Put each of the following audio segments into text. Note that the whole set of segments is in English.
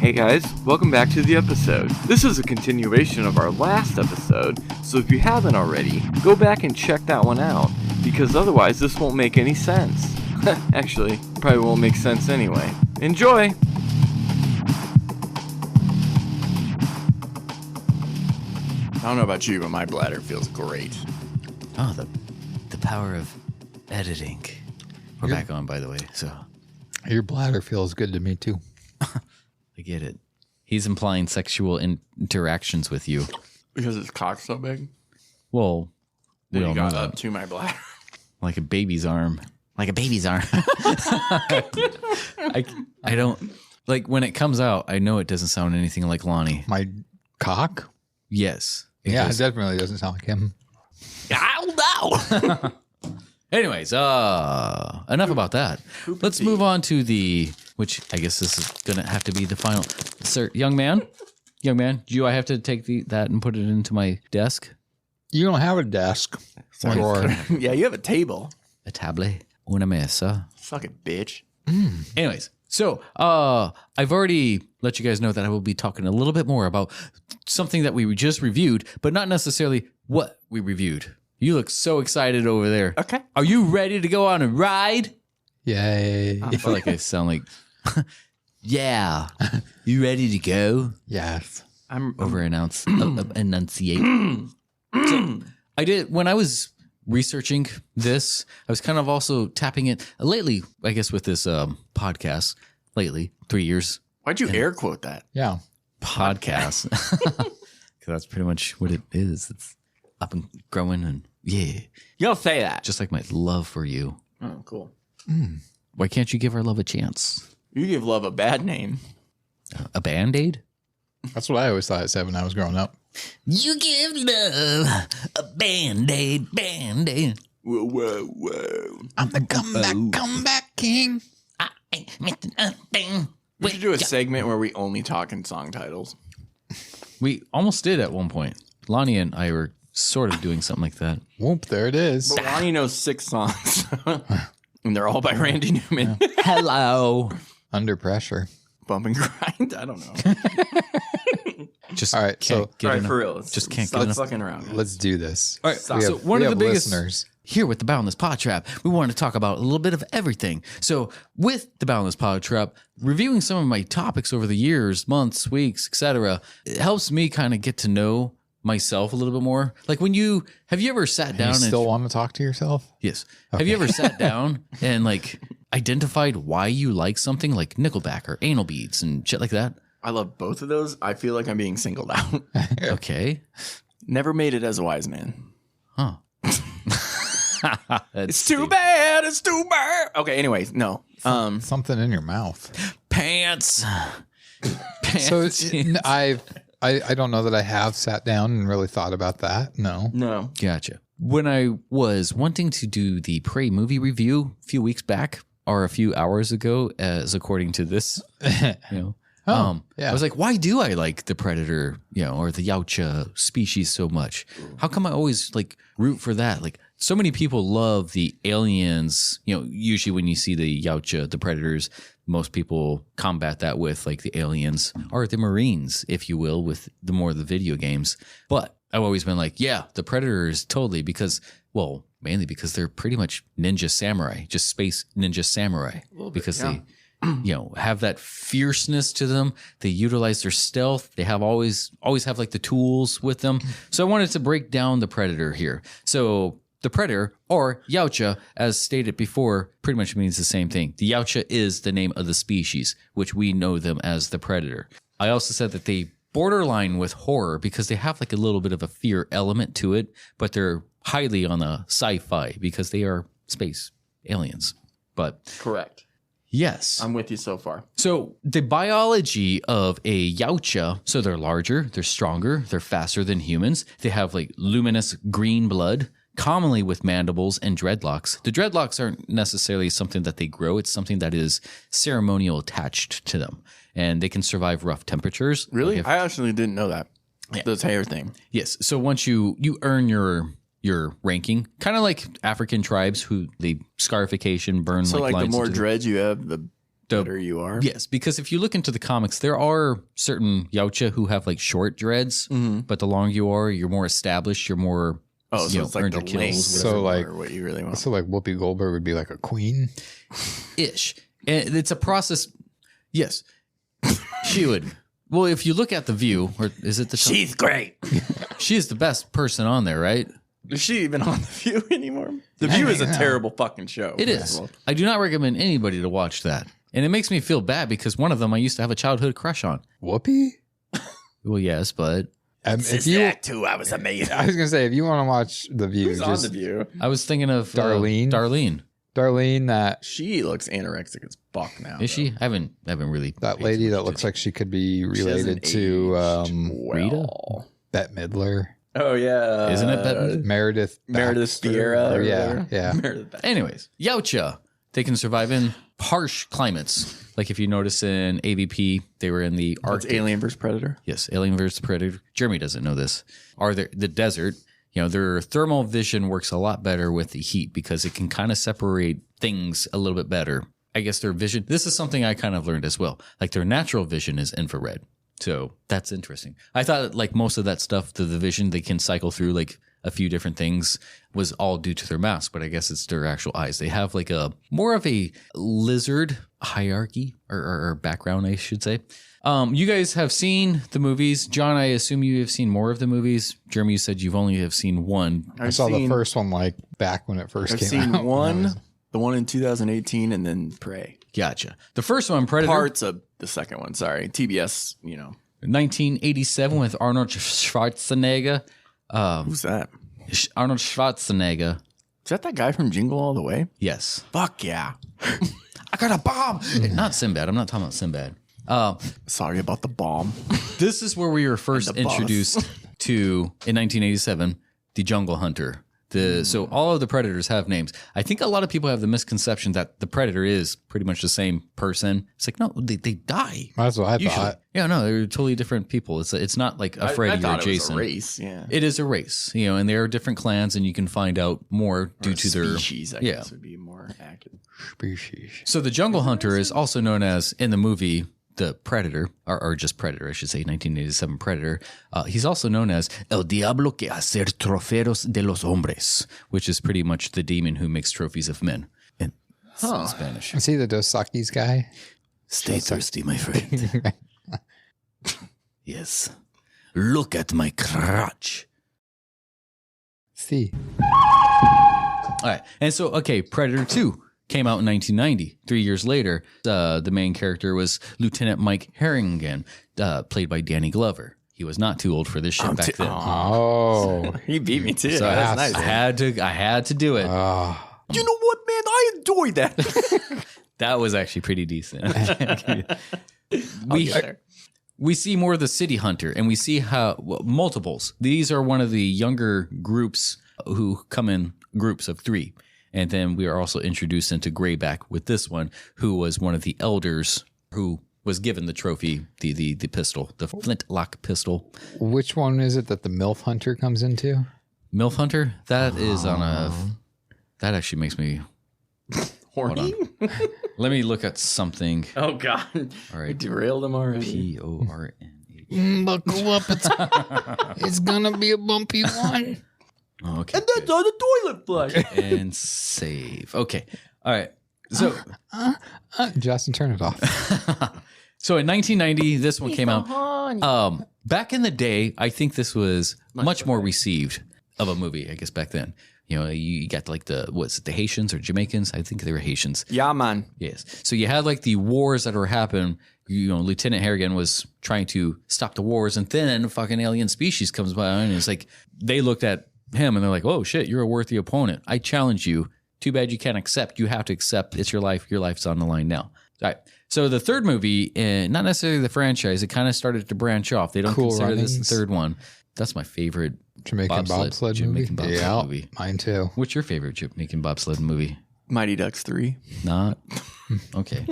Hey guys, welcome back to the episode. This is a continuation of our last episode, so if you haven't already, go back and check that one out, because otherwise this won't make any sense. Actually, probably won't make sense anyway. Enjoy! I don't know about you, but my bladder feels great. Oh, the power of editing. We're back on, by the way, so. Your bladder feels good to me, too. I get it. He's implying sexual interactions with you. Because his cock's so big? Well, we all know got that. up to my bladder. Like a baby's arm. Like a baby's arm. I don't... Like, when it comes out, I know it doesn't sound anything like Lonnie. My cock? Yes. Yeah, it definitely doesn't sound like him. Oh, no! Anyways, enough about that. Let's move on to the... Which I guess this is going to have to be the final. Sir, young man, do I have to take that and put it into my desk? You don't have a desk. Or Yeah, you have a table. A table, una mesa. Suck it, bitch. Anyways, so I've already let you guys know that I will be talking a little bit more about something that we just reviewed, but not necessarily what we reviewed. You look so excited over there. Okay. Are you ready to go on a ride? yay. I feel like I sound like, yeah. You ready to go? Yes. I'm Enunciate. So I did, when I was researching this, I was kind of also tapping it lately, I guess, with this podcast lately, 3 years Why'd you air quote that? Yeah. podcast. Because that's pretty much what it is. It's up and growing and yeah. You don't say that. Just like my love for you. Oh, cool. Why can't you give our love a chance? You give love a bad name. A Band-Aid? That's what I always thought it said when I was growing up. You give love a Band-Aid, Band-Aid. Whoa, whoa, whoa. I'm the comeback king. I ain't missing a thing. We should do a segment where we only talk in song titles. We almost did at one point. Lonnie and I were sort of doing something like that. Whoop, there it is. But Lonnie knows 6 songs. And they're all by Randy Newman. Hello. Under pressure. Bump and grind? I don't know. Just All right, can't so- get All right, enough. for real. Let's Just can't stop get enough. fucking around. Let's do this. All right, We so have- one we of the have biggest listeners. here with the Boundless PodTrap, we want to talk about a little bit of everything. So with the Boundless PodTrap, reviewing some of my topics over the years, months, weeks, etc., it helps me kind of get to know myself a little bit more. Like have you ever sat down You and still want to talk to yourself? yes, have you ever sat down and like identified why you like something like Nickelback or anal beads and shit like that? I love both of those. I feel like I'm being singled out. Okay, Never made it as a wise man. huh? It's too bad. It's too bad. Okay, anyways, no. Something in your mouth. Pants. So I don't know that I have sat down and really thought about that. No. No. Gotcha. When I was wanting to do the Prey movie review a few weeks back or a few hours ago, as according to this, yeah. I was like, why do I like the Predator, or the Yautja species so much? How come I always like root for that? Like so many people love the aliens, usually when you see the Yautja, the Predators, most people combat that with like the aliens or the Marines, if you will, with the more of the video games. But I've always been like, yeah, the Predators totally mainly because they're pretty much ninja samurai, just space ninja samurai because they have that fierceness to them. They utilize their stealth. They have always have like the tools with them. So I wanted to break down the Predator here. So the Predator, or Yautja, as stated before, pretty much means the same thing. The Yautja is the name of the species, which we know them as the Predator. I also said that they borderline with horror because they have like a little bit of a fear element to it, but they're highly on the sci-fi because they are space aliens. But Correct. yes. I'm with you so far. So the biology of a Yautja, so they're larger, they're stronger, they're faster than humans. They have like luminous green blood, commonly with mandibles and dreadlocks. The dreadlocks aren't necessarily something that they grow. It's something that is ceremonial attached to them. And they can survive rough temperatures. Really? Like I actually didn't know that. Yeah. This hair thing. yes. So once you earn your ranking, kind of like African tribes who they scarification, burn So like like the lines more into dreads you have, the better you are. Yes, because if you look into the comics, there are certain Yautja who have like short dreads, but the longer you are, you're more established, you're more so it's like the kills. length, So like what you really want. So like Whoopi Goldberg would be like a queen. Ish. And it's a process. Yes, she would. Well, if you look at The View, or is it the show? She's great. She is the best person on there, right? Is she even on The View anymore? The View is a terrible fucking show. It is. I do not recommend anybody to watch that. And it makes me feel bad because one of them I used to have a childhood crush on. Whoopi? Well, yes, but If you, that too, I was amazing. I was gonna say, if you want to watch The View, Who's on The View? I was thinking of Darlene. Darlene, that She looks anorexic as fuck now. Is she? I haven't really. that paid lady so that much looks attention. like she could be She hasn't related to aged Rita? well. Bette Midler, Oh yeah, Isn't it Bette? Meredith Baxter, Vieira. or Yeah, whatever. yeah. Meredith Baxter. Anyways, Yautja. They can survive in harsh climates. Like if you notice in AVP, they were in the That's Arctic. Alien vs Predator. Yes, Alien vs. Predator. Jeremy doesn't know this. The desert, their thermal vision works a lot better with the heat because it can kind of separate things a little bit better. I guess their vision, this is something I kind of learned as well. Like their natural vision is infrared. So that's interesting. I thought like most of that stuff, the vision, they can cycle through like a few different things was all due to their mask, but I guess it's their actual eyes. They have like a more of a lizard hierarchy or background, I should say. You guys have seen the movies. John, I assume you have seen more of the movies. Jeremy, you said you've only have seen one. I saw the first one like back when it first I've came seen out. one, the one in 2018, and then Prey. Gotcha. The first one, Predator, Parts of the second one. Sorry, TBS. 1987 with Arnold Schwarzenegger. Who's that? Arnold Schwarzenegger. Is that guy from Jingle All the Way? Yes. Fuck yeah. I got a bomb. Not Sinbad. I'm not talking about Sinbad. Sorry about the bomb. This is where we were first And the bus. introduced to, in 1987, the Jungle Hunter. So all of the Predators have names. I think a lot of people have the misconception that the Predator is pretty much the same person. It's like, no, they die. That's what I Usually. thought. Yeah, no, they're totally different people. It's not like a Freddy I or thought a Jason. It was a race. Yeah. It is a race, and there are different clans, and you can find out more due to their species. I guess would be more accurate. Species. So the Jungle Hunter is also known as, in the movie, the Predator, or just Predator, I should say, 1987 Predator. He's also known as El Diablo que hacer trofeos de los hombres, which is pretty much the demon who makes trophies of men in Spanish. Is he the Dos Equis guy? Stay thirsty, my friend. Yes. Look at my crotch. See. All right. And so, Predator 2 came out in 1990. 3 years later, the main character was Lieutenant Mike Harrigan, played by Danny Glover. He was not too old for this shit back then. Oh. He beat me too. So That's nice. I had to do it. You know what, man? I enjoy that. That was actually pretty decent. I'll get there. We see more of the City Hunter, and we see how multiples. These are one of the younger groups who come in groups of 3. And then we are also introduced into Greyback with this one, who was one of the elders who was given the trophy, the pistol, the flintlock pistol. Which one is it that the MILF Hunter comes into? MILF Hunter? That is on a... That actually makes me... Horny? Let me look at something. Oh, God. All We right. derailed him already. PORNH. Buckle up. It's gonna be a bumpy one. Okay. And that's on the toilet flush. And save. Okay. All right. So... Justin, turn it off. So in 1990, this one came out. Back in the day, I think this was much more received of a movie, I guess, back then. You got like the Haitians or Jamaicans? I think they were Haitians. Yeah, man. Yes. So you had like the wars that were happening. Lieutenant Harrigan was trying to stop the wars, and then a fucking alien species comes by, and it's like they looked at him and they're like, "Oh shit, you're a worthy opponent. I challenge you. Too bad you can't accept. You have to accept. It's your life. Your life's on the line now." All right. So the third movie, not necessarily the franchise, it kind of started to branch off. They don't Cool consider this Runnings. the third one. That's my favorite Jamaican bobsled movie. Yeah, movie. mine too. What's your favorite Jamaican bobsled movie? Mighty Ducks 3. Not okay.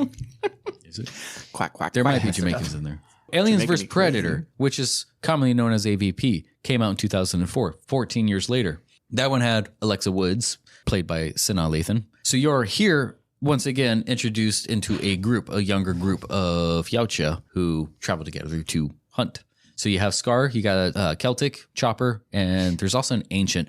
Is it? Quack, quack. There quack. might be Jamaicans in there. Aliens vs. me crazy. Predator, which is commonly known as AVP, came out in 2004, 14 years later. That one had Alexa Woods, played by Sanaa Lathan. So you're here. once again introduced into a younger group of Yautja who travel together to hunt. So you have Scar, you got a Celtic, Chopper, and there's also an ancient.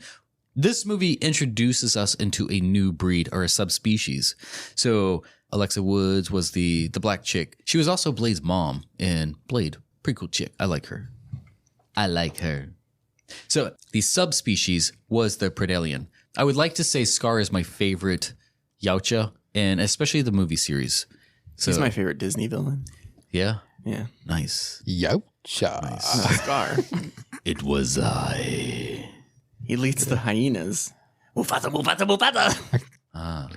This movie introduces us into a new breed or a subspecies. So Alexa Woods was the black chick. She was also Blade's mom in Blade. Pretty cool chick. I like her. So the subspecies was the Predalien. I would like to say Scar is my favorite Yautja, and especially the movie series. So, He's my favorite Disney villain. Yeah? Yeah. Nice. Yautja. Scar. It was I. He leads the hyenas. Mufasa, Mufasa, Mufasa.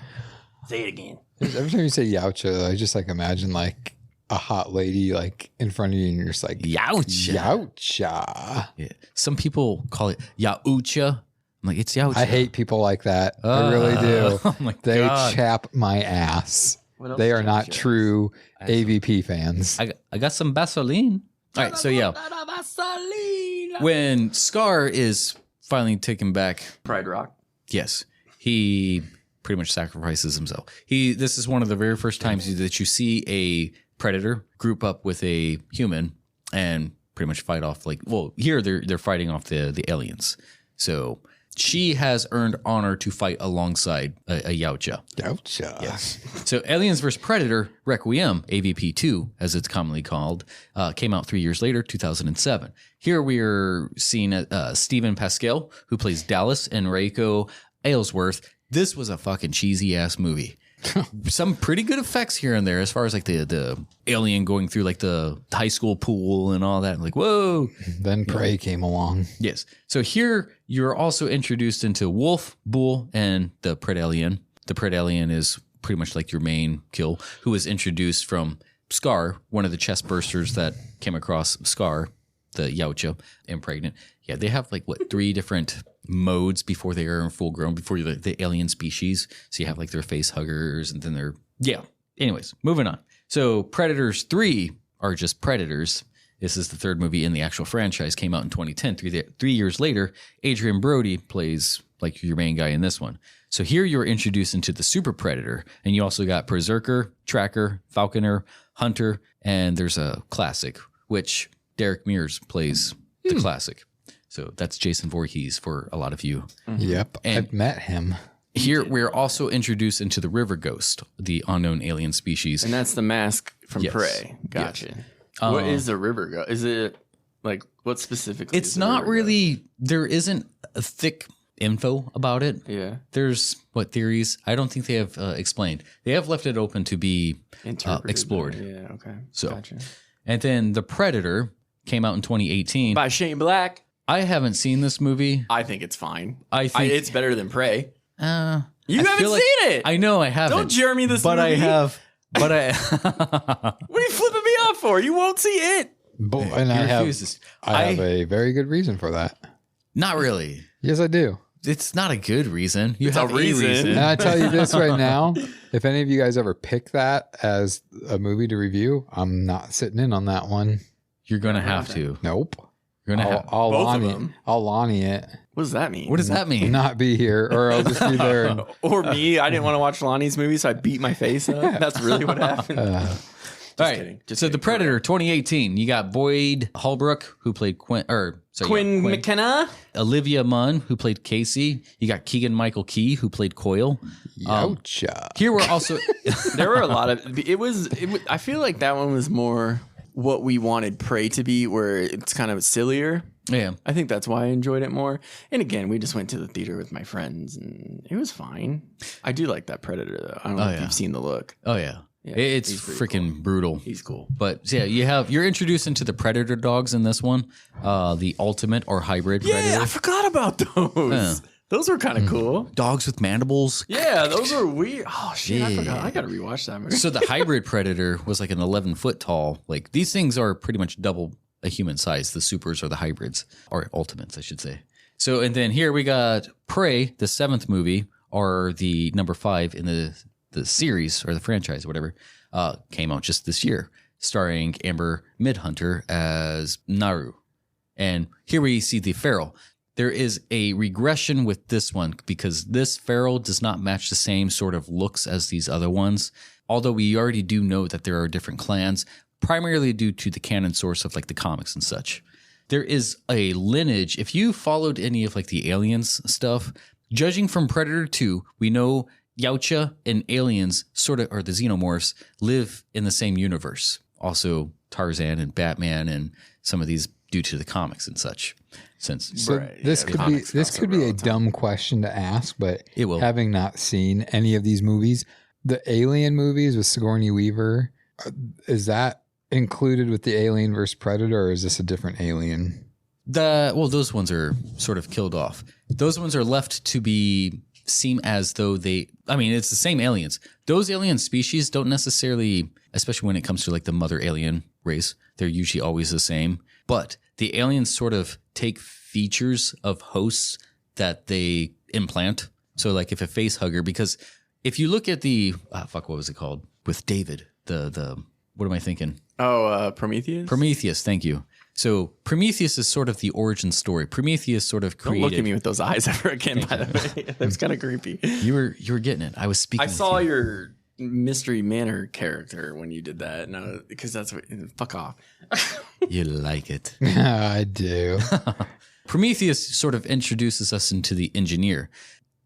Say it again. Every time you say Yautja, I just like imagine like a hot lady like in front of you and you're just like Yautja. Yautja. Yeah. Some people call it Yautja. I'm like, it's Yautja. I hate people like that. I really do. Oh my They God. chap my ass. What else They are did not you show true AVP fans. I got some Vaseline. All right, so yeah. When Scar is finally taken back, Pride Rock. yes, he pretty much sacrifices himself. This is one of the very first times that you see a predator group up with a human and pretty much fight off here they're fighting off the aliens. So she has earned honor to fight alongside a Yautja. Yautja. Yes. So Aliens vs. Predator Requiem, AVP 2, as it's commonly called, came out 3 years later, 2007. Here we are seeing Stephen Pascal, who plays Dallas, and Reiko Aylesworth. This was a fucking cheesy ass movie. Some pretty good effects here and there as far as like the alien going through like the high school pool and all that. Like, whoa. Then Prey came along. Yes. So here you're also introduced into Wolf, Bull, and the Predalien. The Predalien is pretty much like your main kill, who was introduced from Scar, one of the chest bursters that came across Scar, the Yautja, and pregnant. Yeah, they have like 3 different modes before they are full grown, before you're the alien species. So you have like their face huggers and then they're, yeah. Anyways, moving on. So Predators 3 are just Predators. This is the 3rd movie in the actual franchise, came out in 2010. 3 years later, Adrian Brody plays like your main guy in this one. So here you're introduced into the Super Predator, and you also got Berserker, Tracker, Falconer, Hunter, and there's a classic, which Derek Mears plays the classic. So that's Jason Voorhees for a lot of you. Yep. And I've met him. here we're also introduced into the River Ghost, the unknown alien species. And that's the mask from Yes. Prey. Gotcha. What is a river ghost? Is it like what specifically? It's is a not river really, there isn't a thick info about it. ghost? Yeah. There's theories? I don't think they have explained. They have left it open to be Interpreted, explored. Yeah. Okay. So- Gotcha. And then The Predator came out in 2018. By Shane Black. I haven't seen this movie. I think it's fine. I think it's better than Prey. You I haven't feel like- seen it. I know I haven't. Don't Jeremy this but movie. I have. But I. What are you flipping me off for? You won't see it. And He I have refuses. a very good reason for that. Not really. Yes, I do. It's not a good reason. You It's a have reason. And I tell you this right now, if any of you guys ever pick that as a movie to review, I'm not sitting in on that one. You're gonna have to. Nope. You're gonna have. I'll Both of Lonnie them. I'll Lonnie it. What does that mean? What does that mean? Not be here, or I'll just be there. And, Or me, I didn't want to watch Lonnie's movie, so I beat my face up. That's really what happened. All right. kidding. Just So kidding. The Predator 2018. You got Boyd Holbrook, who played Quinn Quinn McKenna. Olivia Munn, who played Casey. You got Keegan Michael Key, who played Coyle. Yautja. Here we're also There were a lot of. It was. I feel like that one was more what we wanted Prey to be, where it's kind of sillier. yeah. I think that's why I enjoyed it more. And again, we just went to the theater with my friends, and it was fine. I do like that Predator though. I don't know if yeah. you've seen the look. Oh yeah. Yeah, It's he's pretty freaking brutal. He's cool. But yeah, you're introduced into the Predator dogs in this one, the ultimate or hybrid Yeah, Predator. I forgot about those. Those were kind of cool. Dogs with mandibles. Yeah, those were weird. Oh shit, I Yeah. forgot. I gotta rewatch that movie. So the hybrid Predator was like an 11-foot tall. Like these things are pretty much double a human size. The supers are the hybrids, or ultimates, I should say. So and then here we got Prey, the 7th movie, or the number 5 in the series or the franchise, or whatever. Came out just this year, starring Amber Midhunter as Naru. And here we see the feral. there is a regression with this one because this feral does not match the same sort of looks as these other ones. Although we already do know that there are different clans, primarily due to the canon source of like the comics and such. There is a lineage. If you followed any of like the aliens stuff, judging from Predator 2, we know Yautja and aliens sort of, or the xenomorphs, live in the same universe. Also Tarzan and Batman and some of these due to the comics and such. This could be a dumb question to ask, but it will. Having not seen any of these movies, the Alien movies with Sigourney Weaver, is that included with the Alien versus Predator, or is this a different Alien? Those ones are sort of killed off. Those ones are left to seem as though it's the same aliens. Those alien species don't necessarily, especially when it comes to like the mother alien race, they're usually always the same. But the aliens sort of take features of hosts that they implant. So like if a face hugger, because if you look at what was it called? With David, what am I thinking? Prometheus? Prometheus, thank you. So Prometheus is sort of the origin story. Prometheus sort of created. Don't look at me with those eyes ever again, by the way. That's kind of creepy. You were getting it. I was speaking. I saw your Mystery Manor character when you did that. No, because that's what, fuck off. You like it. I do. Prometheus sort of introduces us into the engineer.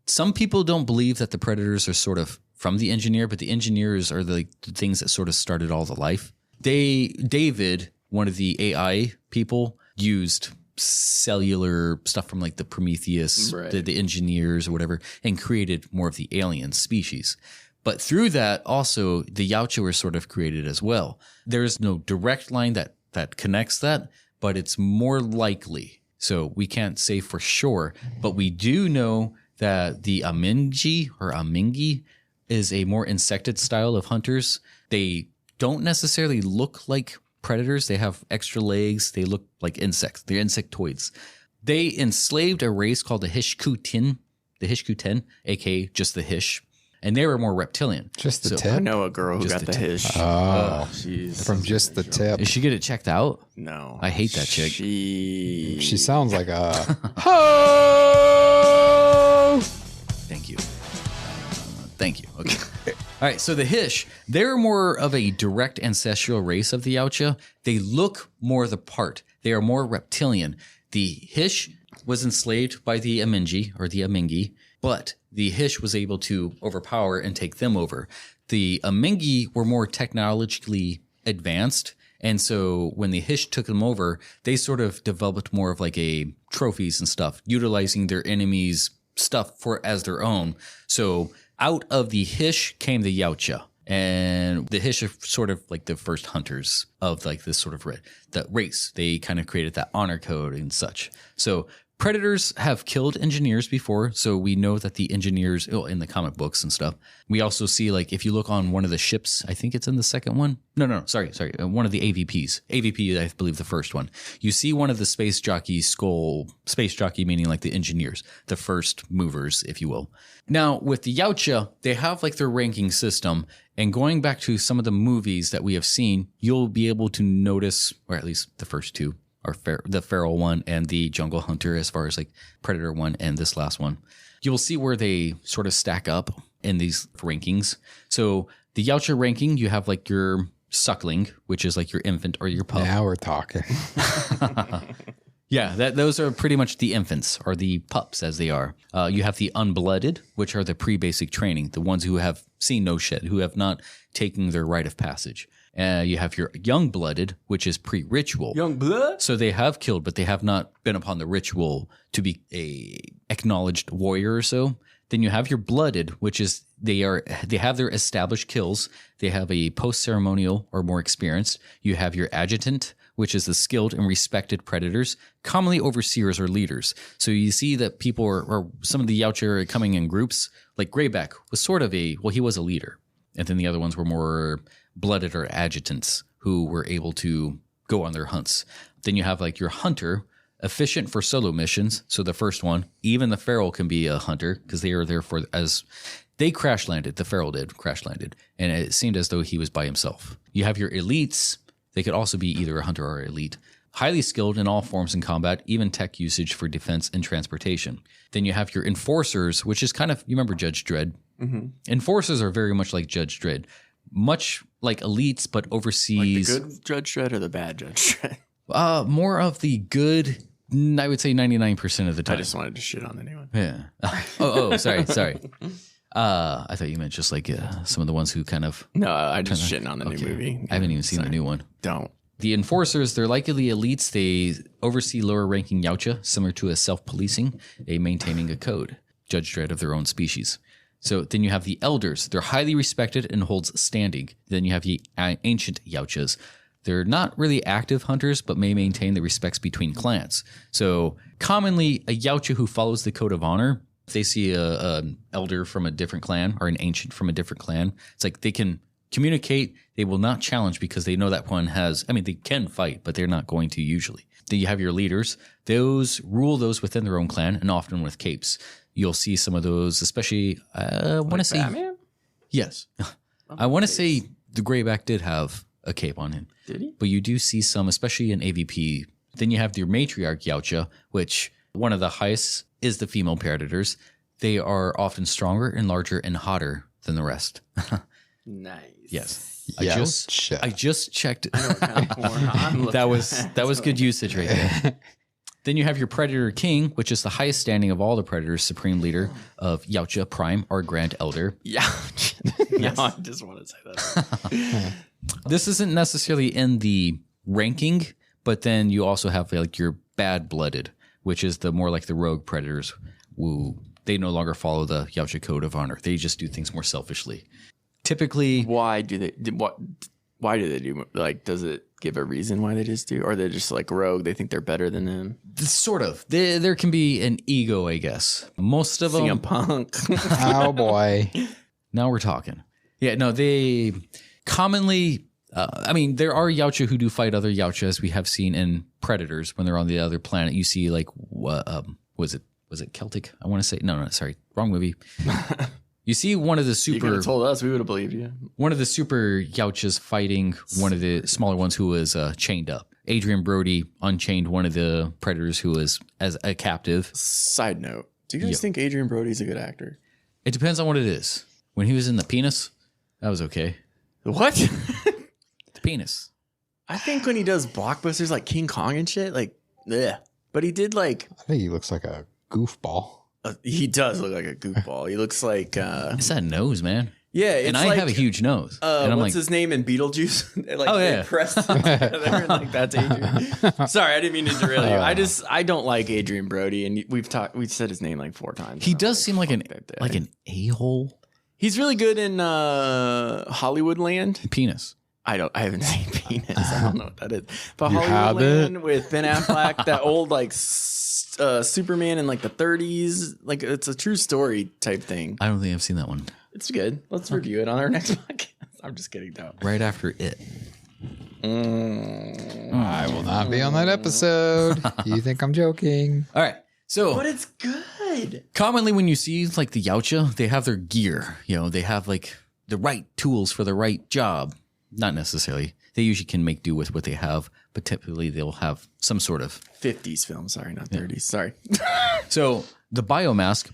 Some people don't believe that the predators are sort of from the engineer, but the engineers are the things that sort of started all the life. David, one of the AI people, used cellular stuff from like the Prometheus, right, the engineers or whatever, and created more of the alien species. But through that, also, the Yautja were sort of created as well. There is no direct line that connects that, but it's more likely. So we can't say for sure, but we do know that the Amingi is a more insected style of hunters. They don't necessarily look like predators. They have extra legs. They look like insects. They're insectoids. They enslaved a race called the Hishkutin, aka just the Hish. And they were more reptilian. Just the tip? I know a girl who got the Hish. Oh, from just the tip. Did she get it checked out? No. I hate that chick. She sounds like a... Thank you. Okay. All right. So the Hish, they're more of a direct ancestral race of the Yautja. They look more the part. They are more reptilian. The Hish was enslaved by the Amingi, but the Hish was able to overpower and take them over. The Amingi were more technologically advanced. And so when the Hish took them over, they sort of developed more of like a trophies and stuff, utilizing their enemies' stuff as their own. So out of the Hish came the Yautja. And the Hish are sort of like the first hunters of like this sort of race. They kind of created that honor code and such. So predators have killed engineers before, so we know that the engineers in the comic books and stuff. We also see, like, if you look on one of the ships, I think it's in the second one. No, sorry. One of the AVPs. AVP, I believe the first one. You see one of the space jockey's skull, space jockey meaning like the engineers, the first movers, if you will. Now, with the Yautja, they have like their ranking system, and going back to some of the movies that we have seen, you'll be able to notice, or at least the first two, or the Feral one and the Jungle Hunter, as far as like Predator one and this last one. You will see where they sort of stack up in these rankings. So the Yautja ranking, you have like your suckling, which is like your infant or your pup. Now we're talking. Yeah, those are pretty much the infants, or the pups as they are. You have the unblooded, which are the pre-basic training, the ones who have seen no shit, who have not taken their rite of passage. You have your young-blooded, which is pre-ritual. Young blood? So they have killed, but they have not been upon the ritual to be a acknowledged warrior or so. Then you have your blooded, which is they have their established kills. They have a post-ceremonial or more experienced. You have your adjutant, which is the skilled and respected predators, commonly overseers or leaders. So you see that people or some of the Yautja are coming in groups. Like Greyback was sort of he was a leader. And then the other ones were more blooded or adjutants who were able to go on their hunts. Then you have like your hunter, efficient for solo missions. So the first one, even the Feral can be a hunter because they are there as they crash landed. The Feral did crash landed. And it seemed as though he was by himself. You have your elites. They could also be either a hunter or elite. highly skilled in all forms in combat, even tech usage for defense and transportation. Then you have your enforcers, which is kind of, you remember Judge Dredd? Mm-hmm. Enforcers are very much like Judge Dredd, much like elites, but overseas. Like the good Judge Dredd or the bad Judge Dredd? More of the good, I would say 99% of the time. I just wanted to shit on anyone. Yeah. Sorry. I thought you meant just like some of the ones who kind of. No, I just shitting on the new movie. I haven't even seen the new one. Don't. The enforcers, they're likely elites. They oversee lower ranking Yautja, similar to a self-policing, maintaining a code, Judge Dredd of their own species. So then you have the elders. They're highly respected and holds standing. Then you have the ancient Yautjas. They're not really active hunters, but may maintain the respects between clans. So commonly, a Yautja who follows the code of honor, if they see an elder from a different clan or an ancient from a different clan, it's like they can communicate. They will not challenge because they know that one has, they can fight, but they're not going to usually. Then you have your leaders. Those rule those within their own clan and often with capes. You'll see some of those, especially, I want to say. Batman? Yes. I want to say the Greyback did have a cape on him. Did he? But you do see some, especially in AVP. Then you have your matriarch Yautja, which one of the highest is the female predators. They are often stronger and larger and hotter than the rest. Nice. Yes. Yautja. I just checked. I know what kind of porn I'm looking that was good usage right there. Then you have your Predator King, which is the highest standing of all the Predators, supreme leader of Yautja Prime, or Grand Elder. Yeah. No, I just want to say that. This isn't necessarily in the ranking, but then you also have like your Bad-Blooded, which is the more like the rogue Predators. Who they no longer follow the Yautja Code of Honor. They just do things more selfishly. Typically, Why do they do, like, does it give a reason why they just do, or they're just like rogue, they think they're better than him? sort of. There can be an ego, I guess. Most of them. CM Punk. Oh boy. Now we're talking. Yeah, no, they commonly, there are Yautja who do fight other Yautja, as we have seen in Predators when they're on the other planet. You see, like, was it Celtic? I want to say, no, sorry, wrong movie. You see one of the You could super, have told us, we would have believed you. one of the super Yautjas fighting one of the smaller ones who was chained up. Adrian Brody unchained one of the Predators who was as a captive. Side note, do you guys think Adrian Brody's a good actor? It depends on what it is. When he was in the penis, that was okay. What? The penis. I think when he does blockbusters like King Kong and shit, like, yeah. But he did like, I think he looks like a goofball. he does look like a goofball. He looks like, It's that nose, man. yeah. It's And I like, have a huge nose. And I'm what's like, his name in Beetlejuice? They, like, Oh, they yeah. pressed them together and, like, that's Adrian. Sorry, I didn't mean to derail you. I don't like Adrian Brody, and we've said his name like 4 times. he and I'm does seem like an fuck that guy. a-hole. He's really good in Hollywood Land. Penis. I haven't seen Penis. I don't know what that is. But You Hollywood haven't? Land with Ben Affleck, that old like Superman in like the 30s, like it's a true story type thing. I don't think I've seen that one. It's good. Let's review it on our next podcast. I'm just kidding, though. Right after it. I will not be on that episode. You think I'm joking? All right. So But it's good. commonly when you see like the Yautja, they have their gear. They have like the right tools for the right job. Not necessarily. They usually can make do with what they have, but typically they'll have some sort of 50s film. Sorry, not 30s. Sorry. So the biomask,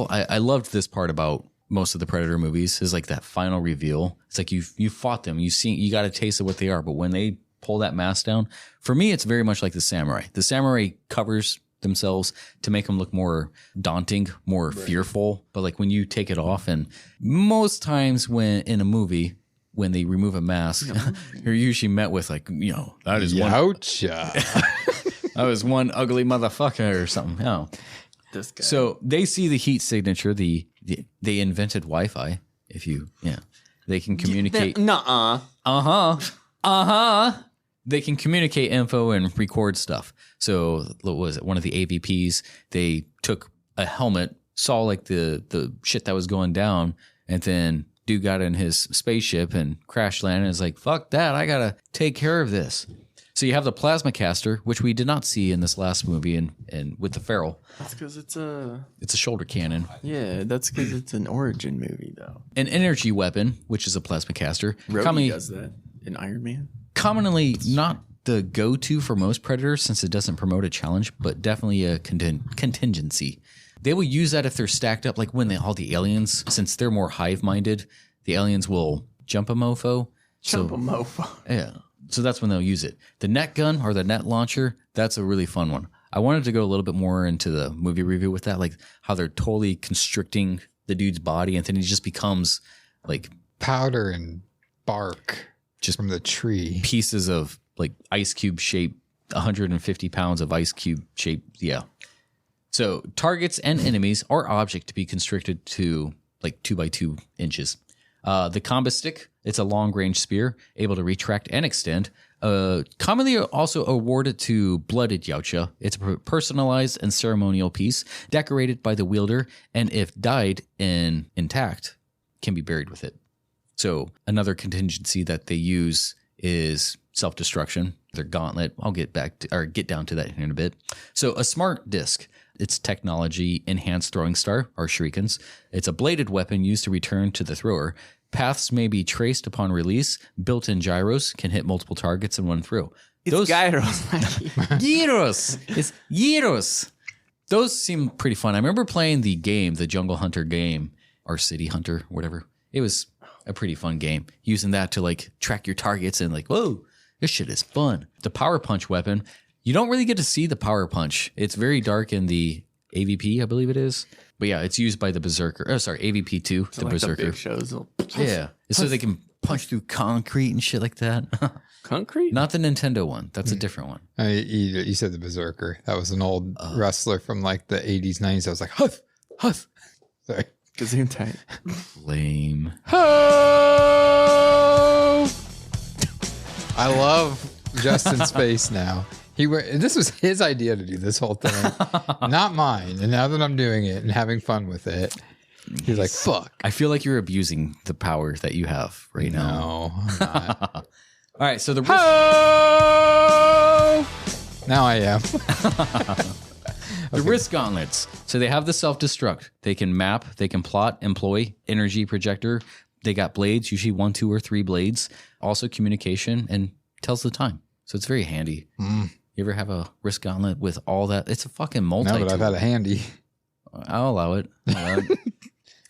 I loved this part about most of the Predator movies is like that final reveal. It's like you fought them, you got a taste of what they are, but when they pull that mask down, for me, it's very much like the samurai. The samurai covers themselves to make them look more daunting, more fearful. But like when you take it off, and most times when in a movie, when they remove a mask, you're usually met with like, that is Yautja. that was one ugly motherfucker or something. No. This guy. So they see the heat signature. They invented Wi-Fi. They can communicate. Nuh-uh. They can communicate info and record stuff. So what was it? One of the AVPs, they took a helmet, saw like the shit that was going down, and then dude got in his spaceship and crash landed and is like, fuck that, I gotta take care of this. So you have the plasma caster, which we did not see in this last movie and with the feral. That's because it's a shoulder cannon. Yeah, that's because it's an origin movie, though. An energy weapon, which is a plasma caster. Rhodey does that in Iron Man. Commonly not the go-to for most predators since it doesn't promote a challenge, but definitely a contingency. They will use that if they're stacked up, like when all the aliens, since they're more hive-minded, the aliens will jump a mofo. Jump a mofo. Yeah. So that's when they'll use it. The net gun or the net launcher, that's a really fun one. I wanted to go a little bit more into the movie review with that, like how they're totally constricting the dude's body and then he just becomes like powder and bark just from the tree. Pieces of like ice cube shape, 150 pounds of ice cube shape. Yeah. So targets and enemies are object to be constricted to like 2 by 2 inches. The combat stick, it's a long range spear able to retract and extend. Commonly also awarded to blooded Yautja. It's a personalized and ceremonial piece decorated by the wielder, and if died intact, can be buried with it. So another contingency that they use is self-destruction. Their gauntlet. I'll get down to that in a bit. So a smart disc. It's technology enhanced throwing star or shurikens. It's a bladed weapon used to return to the thrower. Paths may be traced upon release. Built-in gyros can hit multiple targets in one throw. It's gyros. Gyros. It's gyros. Those seem pretty fun. I remember playing the game, the Jungle Hunter game, or City Hunter, whatever. It was a pretty fun game. Using that to like track your targets and like, whoa, this shit is fun. The power punch weapon. You don't really get to see the power punch. It's very dark in the AVP, I believe it is. But yeah, it's used by the Berserker. Oh, sorry, AVP2, the like Berserker. The big shows. Yeah. So they can punch through concrete and shit like that. Concrete? Not the Nintendo one. That's a different one. You said the Berserker. That was an old wrestler from like the 80s, 90s. I was like, huff, huff. Sorry. Gesundheit. Lame. I love Justin's face now. This was his idea to do this whole thing, not mine. And now that I'm doing it and having fun with it, he's like, fuck. I feel like you're abusing the power that you have right now. No, I'm not. All right, so the Now I am. The wrist gauntlets. So they have the self-destruct. They can map, they can plot, employ, energy projector. They got blades, usually 1, 2, or 3 blades. Also communication and tells the time. So it's very handy. You ever have a wrist gauntlet with all that? It's a fucking multi-tool. No, but I've had a handy. I'll allow it.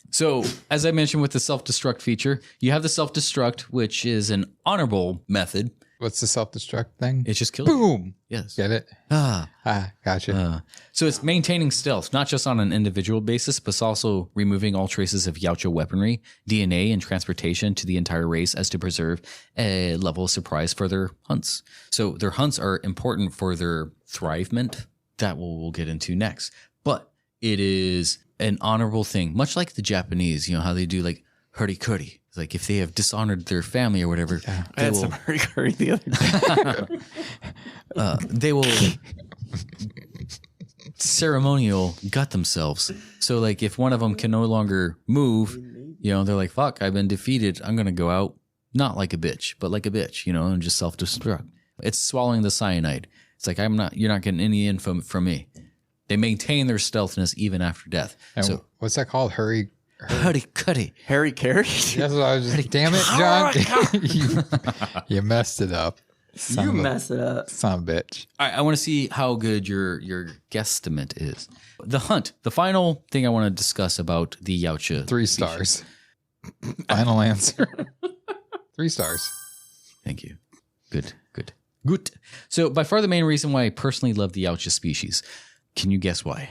So, as I mentioned with the self-destruct feature, you have the self-destruct, which is an honorable method. What's the self-destruct thing? It just kills you. Boom. Yes. Get it? Gotcha. So it's maintaining stealth, not just on an individual basis, but also removing all traces of Yautja weaponry, DNA, and transportation to the entire race as to preserve a level of surprise for their hunts. So their hunts are important for their thrivement. That we'll get into next. But it is an honorable thing, much like the Japanese, how they do like hurry-curry. Like if they have dishonored their family or whatever, I had some hurry the other day. they will ceremonial gut themselves. So like if one of them can no longer move, they're like, fuck, I've been defeated. I'm going to go out not like a bitch, but like a bitch, and just self-destruct. It's swallowing the cyanide. It's like, you're not getting any info from me. They maintain their stealthiness even after death. And so what's that called? Hurry-curry? Harry Carey? That's what I was just. Damn it, John! you messed it up. You messed it up. Son of a bitch. All right, I want to see how good your guesstimate is. The hunt. The final thing I want to discuss about the Yautja. 3 stars. Final answer. 3 stars. Thank you. Good. So by far the main reason why I personally love the Yautja species. Can you guess why?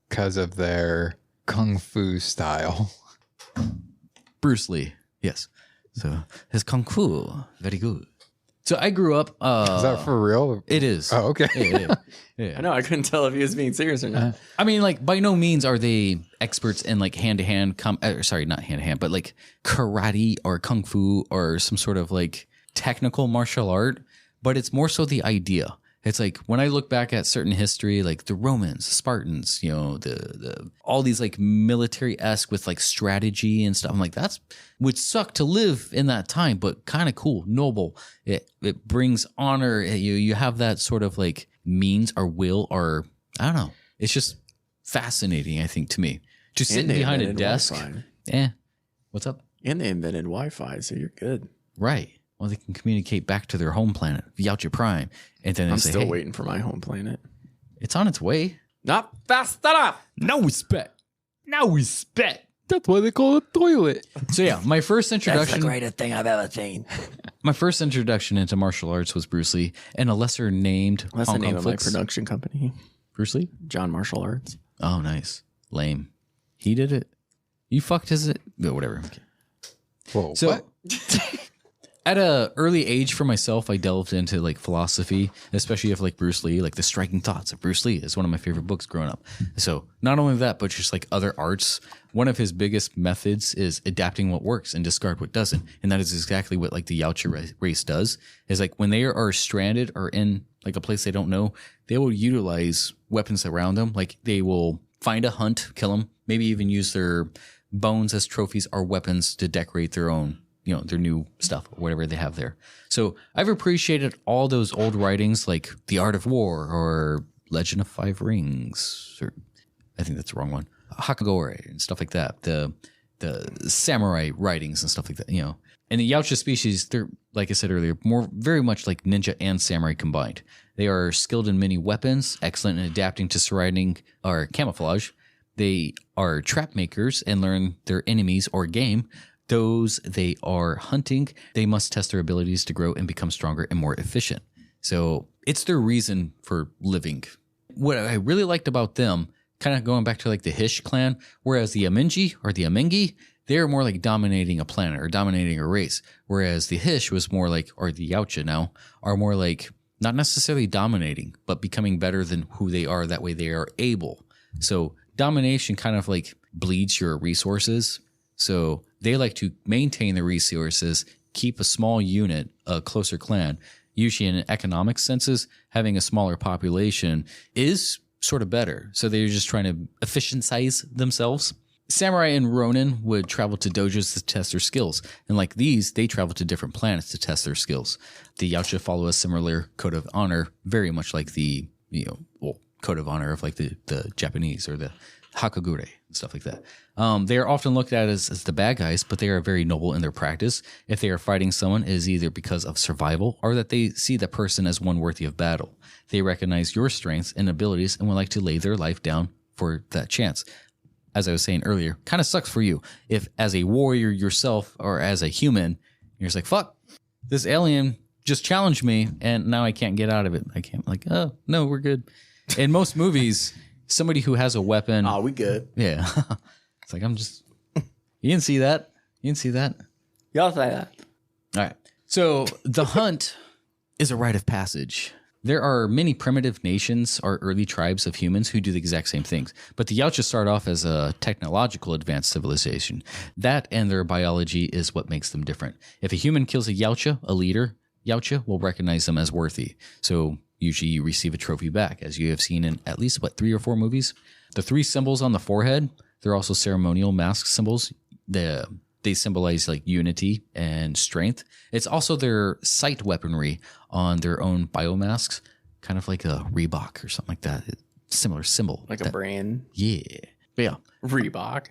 Because of their kung fu style. Bruce Lee. Yes. So his kung fu, very good. So I grew up. Is that for real? It is. Oh, okay. Yeah. I know. I couldn't tell if he was being serious or not. I mean, like, by no means are they experts in like hand-to-hand. Sorry, not hand-to-hand, but like karate or kung fu or some sort of like technical martial art. But it's more so the idea. It's like when I look back at certain history, like the Romans, Spartans, the all these like military-esque with like strategy and stuff. I'm like, that's would suck to live in that time, but kind of cool, noble. It brings honor. You have that sort of like means or will or I don't know. It's just fascinating, I think, to me. Just sitting behind a desk. Wi-Fi. What's up? And they invented Wi-Fi, so you're good. Right. well, they can communicate back to their home planet, Yautja Prime. And then they I'm say, still hey, waiting for my home planet. it's on its way. Not fast enough. No respect. No respect. That's why they call it toilet. So yeah, my first introduction. greatest thing I've ever seen. My first introduction into martial arts was Bruce Lee, and a lesser named That's Hong the name Kong of my flicks. production company, Bruce Lee? John Martial Arts. Oh, nice. Lame. He did it. You fucked his it. No, whatever. Whoa, So what? at a early age for myself, I delved into like philosophy, especially of like Bruce Lee, like The Striking Thoughts of Bruce Lee is one of my favorite books growing up. So not only that, but just like other arts. One of his biggest methods is adapting what works and discard what doesn't. And that is exactly what like the Yautja race does, is like when they are stranded or in like a place they don't know, they will utilize weapons around them. Like they will find a hunt, kill them, maybe even use their bones as trophies or weapons to decorate their own, you know, their new stuff or whatever they have there. So I've appreciated all those old writings like The Art of War or Legend of Five Rings, or I think that's the wrong one, Hakagore and stuff like that. The samurai writings and stuff like that, you know. And the Yautja species, they're, like I said earlier, very much like ninja and samurai combined. They are skilled in many weapons, excellent in adapting to surrounding or camouflage. They are trap makers and learn their enemies or game. Those they are hunting, they must test their abilities to grow and become stronger and more efficient. So it's their reason for living. What I really liked about them, kind of going back to like the Hish clan, whereas the Amengi or the Amengi, they're more like dominating a planet or dominating a race. Whereas the Hish was more like, or the Yautja now, are more like not necessarily dominating, but becoming better than who they are. That way they are able. So domination kind of like bleeds your resources. So they like to maintain the resources, keep a small unit, a closer clan. Usually in economic senses, having a smaller population is sort of better. So they're just trying to efficientize themselves. Samurai and Ronin would travel to dojos to test their skills. And like these, they travel to different planets to test their skills. The Yautja follow a similar code of honor, very much like the, code of honor of like the Japanese or the Hakagure and stuff like that. They are often looked at as the bad guys, but they are very noble in their practice. If they are fighting someone, it is either because of survival or that they see the person as one worthy of battle. They recognize your strengths and abilities and would like to lay their life down for that chance. As I was saying earlier, kind of sucks for you if as a warrior yourself or as a human, you're just like, fuck, this alien just challenged me and now I can't get out of it. I can't, like, oh, no, we're good. In most movies, somebody who has a weapon. Oh, we good. Yeah. It's like, you didn't see that. You didn't see that. Y'all say that. All right. So the hunt is a rite of passage. There are many primitive nations or early tribes of humans who do the exact same things, but the Yautja start off as a technological advanced civilization. That and their biology is what makes them different. If a human kills a Yautja, a leader, Yautja will recognize them as worthy. So usually you receive a trophy back, as you have seen in at least, 3 or 4 movies. The 3 symbols on the forehead, they're also ceremonial mask symbols. They symbolize like unity and strength. It's also their sight weaponry on their own biomasks, kind of like a Reebok or something like that. Similar symbol. Like a brand. Yeah. But yeah. Reebok.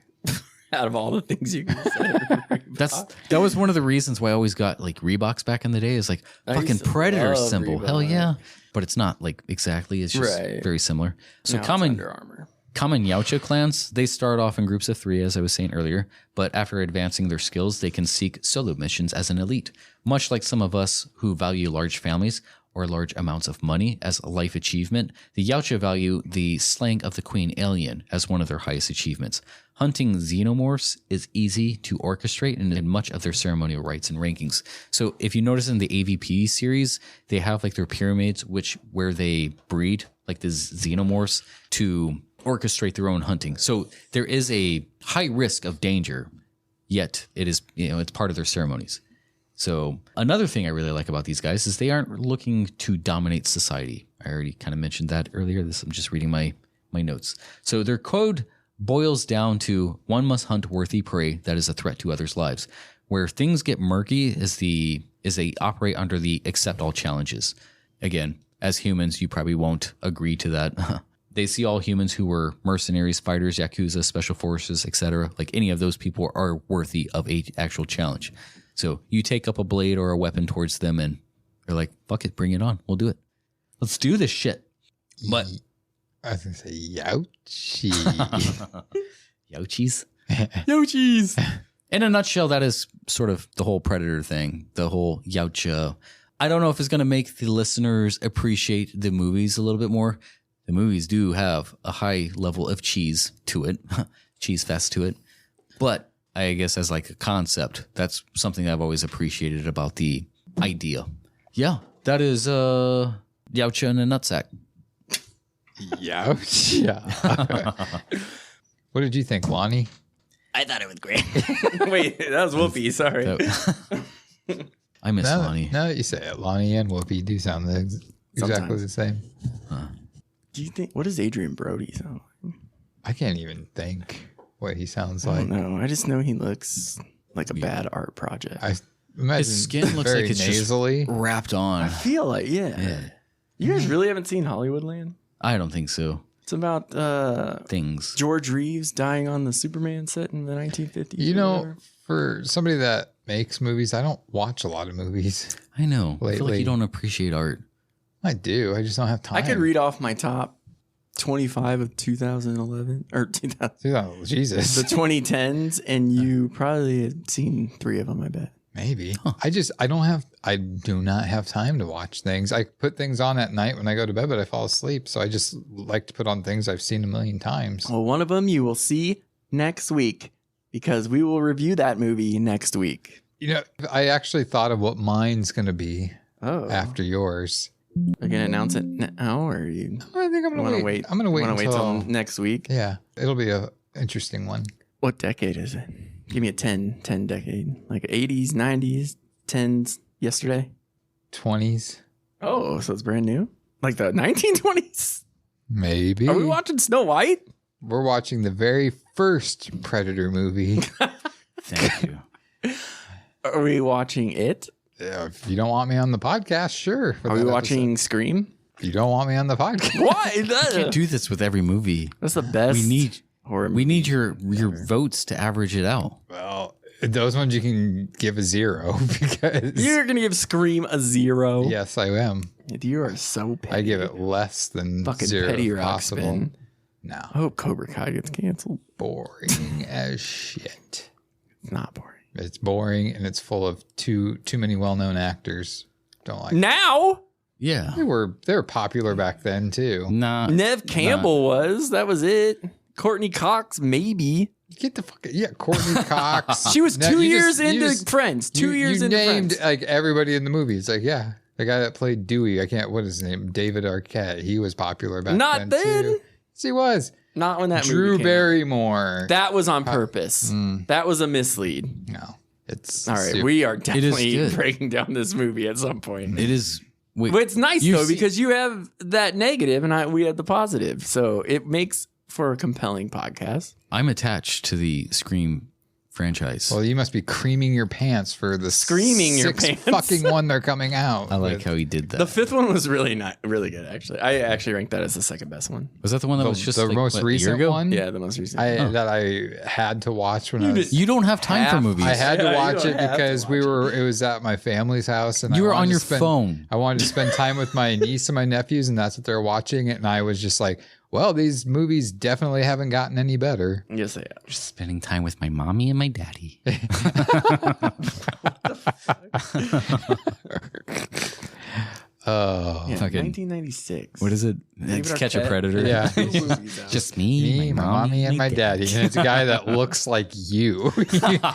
Out of all the things you can say. That was one of the reasons why I always got like Reeboks back in the day, is like I fucking used to Predator love symbol. Reebok. Hell yeah. But it's not like exactly. It's just Right. very similar. So Now it's common Under Armour. Common Yautja clans, they start off in groups of 3, as I was saying earlier, but after advancing their skills, they can seek solo missions as an elite. Much like some of us who value large families or large amounts of money as a life achievement, the Yautja value the slaying of the queen alien as one of their highest achievements. Hunting xenomorphs is easy to orchestrate and in much of their ceremonial rites and rankings. So if you notice in the AVP series, they have like their pyramids, where they breed like the xenomorphs to orchestrate their own hunting. So there is a high risk of danger, yet it is, it's part of their ceremonies. So another thing I really like about these guys is they aren't looking to dominate society. I already kind of mentioned that earlier. I'm just reading my notes. So their code boils down to one must hunt worthy prey that is a threat to others' lives. Where things get murky is they operate under the accept all challenges. Again, as humans, you probably won't agree to that. They see all humans who were mercenaries, fighters, yakuza, special forces, etc. Like any of those people are worthy of a actual challenge. So you take up a blade or a weapon towards them and they're like, fuck it, bring it on. We'll do it. Let's do this shit. But I was going to say Yautja. Yautjas. Yautjas. In a nutshell, that is sort of the whole Predator thing, the whole Yautja. I don't know if it's going to make the listeners appreciate the movies a little bit more. The movies do have a high level of cheese to it, cheese fest to it. But I guess as like a concept, that's something I've always appreciated about the idea. Yeah, that is Yautja in a nutsack. Yautja. What did you think, Lonnie? I thought it was great. Wait, that was Whoopi. Sorry. I miss Lonnie. Now that you say it, Lonnie and Whoopi do sound exactly the same. Do you think? What does Adrian Brody sound like? I can't even think what he sounds I like. don't know. I just know he looks like a bad art project. I imagine His skin looks very like it's nasally. just wrapped on. I feel like, yeah. You guys really haven't seen Hollywoodland? I don't think so. It's about Things. George Reeves dying on the Superman set in the 1950s. You know, for somebody that makes movies, I don't watch a lot of movies. I know. I feel like Lately. you don't appreciate art. I do. I just don't have time. I could read off my top 25 of 2011 or 2000, Oh, Jesus. the 2010s, and you probably had seen 3 of them, I bet. Maybe. I do not have time to watch things. I put things on at night when I go to bed, but I fall asleep. So I just like to put on things I've seen a million times. Well, one of them you will see next week because we will review that movie next week. You know, I actually thought of what mine's going to be Oh. after yours. Are you going to announce it now, or are you I think I'm going to wait. I'm going to wait till until next week? Yeah, it'll be a interesting one. What decade is it? Give me a 10 decade. Like 80s, 90s, 10s, yesterday? 20s, Oh, so it's brand new? Like the 1920s? maybe. Are we watching Snow White? We're watching the very first Predator movie. Thank you. Are we watching it? If you don't want me on the podcast, sure. for Are we that watching Scream? episode. If you don't want me on the podcast. Why? Can't do this with every movie. That's the best. We need horror we need your votes to average it out. Well, those ones you can give a 0 because You're gonna give Scream a 0. yes, I am. You are so petty. I give it less than fucking 0 petty if rock possible. spin. No, I hope Cobra Kai gets canceled. boring as shit. It's not boring. It's boring and it's full of too many well-known actors. Don't like. Now, Yeah. They were popular back then too. Nah. Nev Campbell was. That was it. Courtney Cox, maybe. Get the fuck Courtney Cox. She was Now, 2 you years just- you into just- Friends. 2 years you into named Friends. like everybody in the movie. It's like, yeah, the guy that played Dewey. What is his name? David Arquette. He was popular back Not then. then. Too. Yes, he was. Not when that Drew movie came out. Barrymore. That was on purpose. That was a mislead. No, it's All right, super- we are definitely good. breaking down this movie at some point. It is. Wait, But it's nice you though see- because you have that negative and we have the positive, so it makes for a compelling podcast. I'm attached to the Scream franchise. Well, you must be creaming your pants for the Screaming your sixth pants. fucking one they're coming out. I like with. how he did that. The 5th one was really good. Actually, I actually ranked that as the second best one. Was that the one that the, was just the like, most what, a year recent ago? one. Yeah, the most recent. that I had to watch when I was. You don't have time for Half- movies. I had Yeah, to you watch don't it have to because watch it was at my family's house and You I were wanted on to your spend- phone. I wanted to spend time with my niece and my nephews, and that's what they're watching. And I was just like, well, these movies definitely haven't gotten any better. Yes, they have. Just spending time with my mommy and my daddy. Oh, Yeah, Fucking- 1996. What is it? It's Catch a Predator. Yeah. Just me, me, my mommy, and my daddy. And it's a guy that looks like you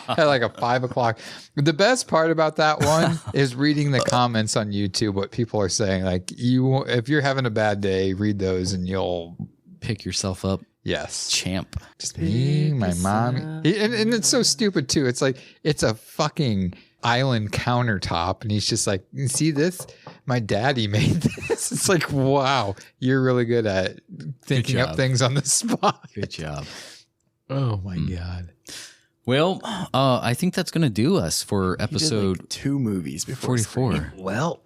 at like a 5 o'clock. The best part about that one is reading the comments on YouTube, what people are saying. Like, if you're having a bad day, read those and you'll, Pick yourself up, yes. champ. Just me, my mommy. And it's so stupid too. It's like, it's a fucking island countertop. And he's just like, you see this? My daddy made this. It's like, wow, you're really good at thinking up job. things on the spot. Good job. Oh my God. Well, I think that's going to do us for He did, episode like, 2 movies before 44. Scream. Well,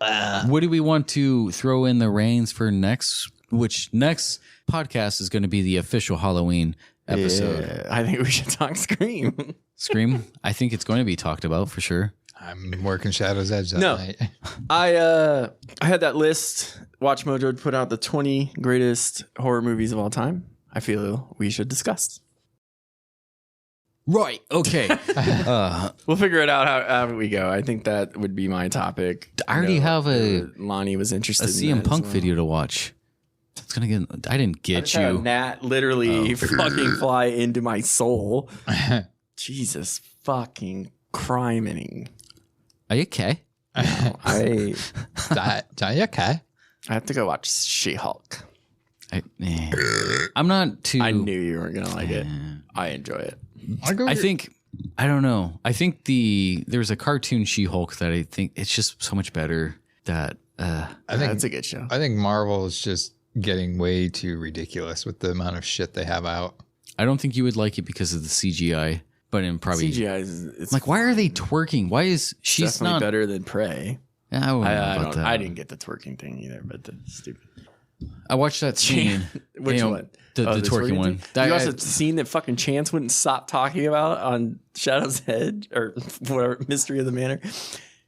What do we want to throw in the reins for next? Which next podcast is going to be the official Halloween episode? Yeah, I think we should talk Scream. Scream. I think it's going to be talked about for sure. I'm working Shadow's Edge that No. night. I had that list. Watch Mojo put out the 20 greatest horror movies of all time. I feel we should discuss. Right. Okay. We'll figure it out how we go. I think that would be my topic. I already have a Lonnie was interested in CM that Punk as well. video to watch. It's gonna get. I didn't get Just had a you. gnat literally fucking fly into my soul. Jesus fucking criming. Are you okay? I Johnny, okay? have to go watch She-Hulk. I'm not too. I knew you weren't gonna like it. I enjoy it. I think. I don't know. I think there's a cartoon She-Hulk that I think it's just so much better. That I think That's a good show. I think Marvel is just getting way too ridiculous with the amount of shit they have out. I don't think you would like it because of the CGI, but in probably CGI is it's like, why are they twerking? Why is she's definitely not better than Prey. I wouldn't know about that. I didn't get the twerking thing either, but that's stupid. I watched that scene. Which you know, one? The Oh, twerking one. thing? You also the scene that fucking Chance wouldn't stop talking about on Shadow's Head or whatever, Mystery of the Manor,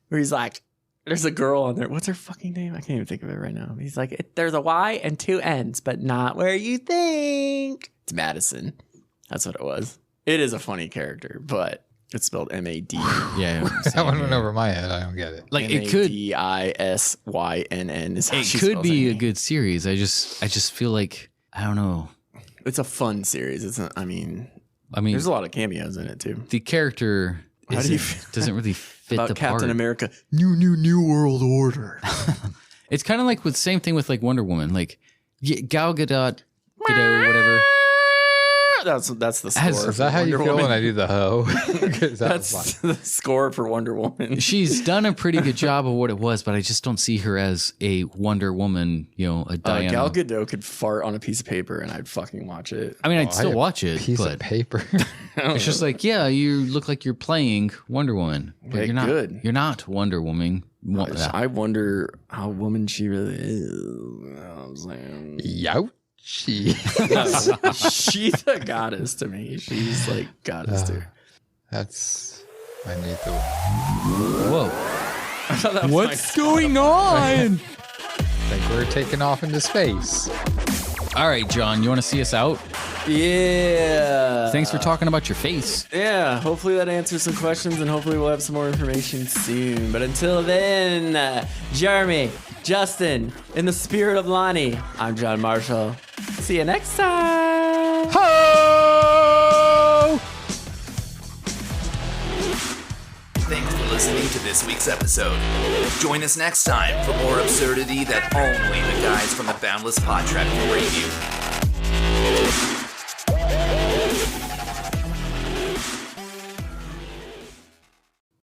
where he's like, there's a girl on there. What's her fucking name? I can't even think of it right now. He's like, there's a Y and 2 N's, but not where you think. It's Madison. That's what it was. It is a funny character, but it's spelled M-A-D. Yeah, That one went over my head. I don't get it. like it could. M-A-D-I-S-Y-N-N is how It she could spells be her a name. good series. I just feel like I don't know. It's a fun series. It's not, I mean, I mean, there's a lot of cameos in it too. the character How do you doesn't really fit About the Captain part. America, new world order. It's kind of like with same thing with like Wonder Woman, like Gal Gadot, whatever. That's the score. Is Is that how you Wonder feel Woman. when I do the hoe? 'Cause that was That's fun. the score for Wonder Woman. She's done a pretty good job of what it was, but I just don't see her as a Wonder Woman. You know, a Diana. Gal Gadot could fart on a piece of paper and I'd fucking watch it. I mean, I'd I still have watch it, Piece but of paper. it's just like, yeah, you look like you're playing Wonder Woman, but Okay, you're not. good. You're not Wonder Woman. I wonder how woman she really is. You know what I'm saying? Youch. She's a goddess to me. She's like goddess too. That's. I need the. Whoa! I thought that was What's going on? I think we're taking off into space. All right, John, you want to see us out? Yeah. Thanks for talking about your face. Yeah, hopefully that answers some questions and hopefully we'll have some more information soon. But until then, Jeremy, Justin, in the spirit of Lonnie, I'm John Marshall. See you next time. Ho! Thanks for listening to this week's episode. Join us next time for more absurdity that only the guys from the Boundless PodTrap can bring you.